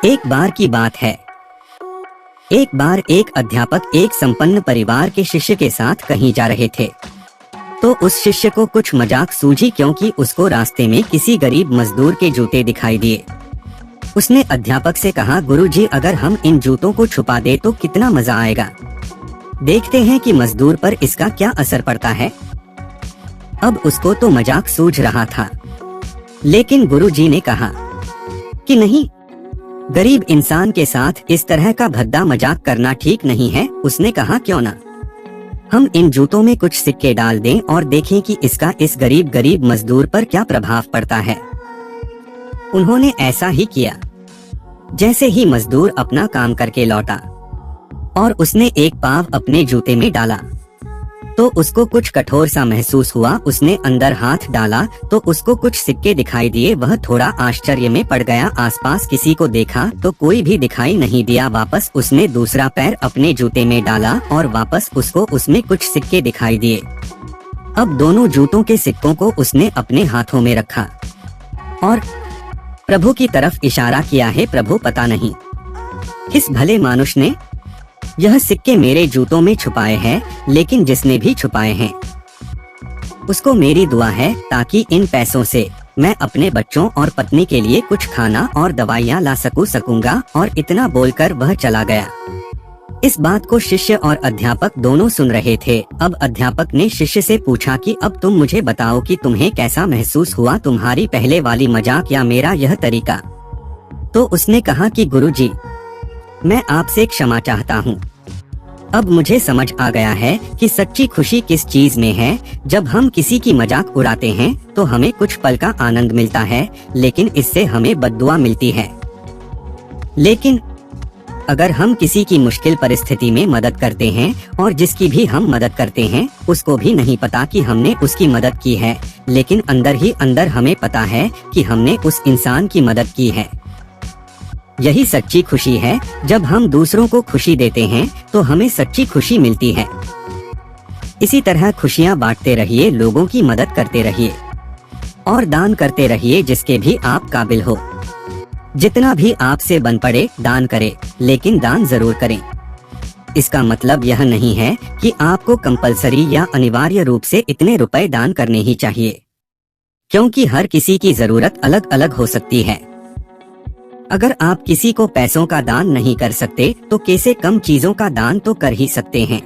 एक बार की बात है। एक बार एक अध्यापक एक संपन्न परिवार के शिष्य के साथ कहीं जा रहे थे। तो उस शिष्य को कुछ मजाक सूझी क्योंकि उसको रास्ते में किसी गरीब मजदूर के जूते दिखाई दिए। उसने अध्यापक से कहा, गुरुजी, अगर हम इन जूतों को छुपा दे तो कितना मजा आएगा। देखते हैं कि मजदूर पर इसका क्या असर पड़ता है। अब उसको तो मजाक सूझ रहा था, लेकिन गुरुजी ने कहा कि नहीं, गरीब इंसान के साथ इस तरह का भद्दा मजाक करना ठीक नहीं है। उसने कहा, क्यों ना हम इन जूतों में कुछ सिक्के डाल दें और देखें कि इसका इस गरीब मजदूर पर क्या प्रभाव पड़ता है। उन्होंने ऐसा ही किया। जैसे ही मजदूर अपना काम करके लौटा और उसने एक पाव अपने जूते में डाला तो उसको कुछ कठोर सा महसूस हुआ। उसने अंदर हाथ डाला तो उसको कुछ सिक्के दिखाई दिए। वह थोड़ा आश्चर्य में पड़ गया। आसपास किसी को देखा तो कोई भी दिखाई नहीं दिया। वापस उसने दूसरा पैर अपने जूते में डाला और वापस उसको उसमें कुछ सिक्के दिखाई दिए। अब दोनों जूतों के सिक्कों को उसने अपने हाथों में रखा और प्रभु की तरफ इशारा किया है। प्रभु, पता नहीं किस भले मानुष ने यह सिक्के मेरे जूतों में छुपाए हैं, लेकिन जिसने भी छुपाए हैं उसको मेरी दुआ है ताकि इन पैसों से मैं अपने बच्चों और पत्नी के लिए कुछ खाना और दवाइयाँ ला सकूंगा। और इतना बोलकर वह चला गया। इस बात को शिष्य और अध्यापक दोनों सुन रहे थे। अब अध्यापक ने शिष्य से पूछा कि अब तुम मुझे बताओ कि तुम्हें कैसा महसूस हुआ, तुम्हारी पहले वाली मजाक या मेरा यह तरीका। तो उसने कहा कि गुरुजी, मैं आपसे क्षमा चाहता हूँ। अब मुझे समझ आ गया है कि सच्ची खुशी किस चीज में है। जब हम किसी की मजाक उड़ाते हैं तो हमें कुछ पल का आनंद मिलता है, लेकिन इससे हमें बद्दुआ मिलती है। लेकिन अगर हम किसी की मुश्किल परिस्थिति में मदद करते हैं और जिसकी भी हम मदद करते हैं उसको भी नहीं पता कि हमने उसकी मदद की है, लेकिन अंदर ही अंदर हमें पता है कि हमने उस इंसान की मदद की है। यही सच्ची खुशी है। जब हम दूसरों को खुशी देते हैं तो हमें सच्ची खुशी मिलती है। इसी तरह खुशियां बांटते रहिए, लोगों की मदद करते रहिए और दान करते रहिए जिसके भी आप काबिल हो। जितना भी आपसे बन पड़े दान करें, लेकिन दान जरूर करें। इसका मतलब यह नहीं है कि आपको कंपलसरी या अनिवार्य रूप से इतने रुपए दान करने ही चाहिए, क्योंकि हर किसी की जरूरत अलग अलग हो सकती है। अगर आप किसी को पैसों का दान नहीं कर सकते तो कैसे कम चीजों का दान तो कर ही सकते हैं।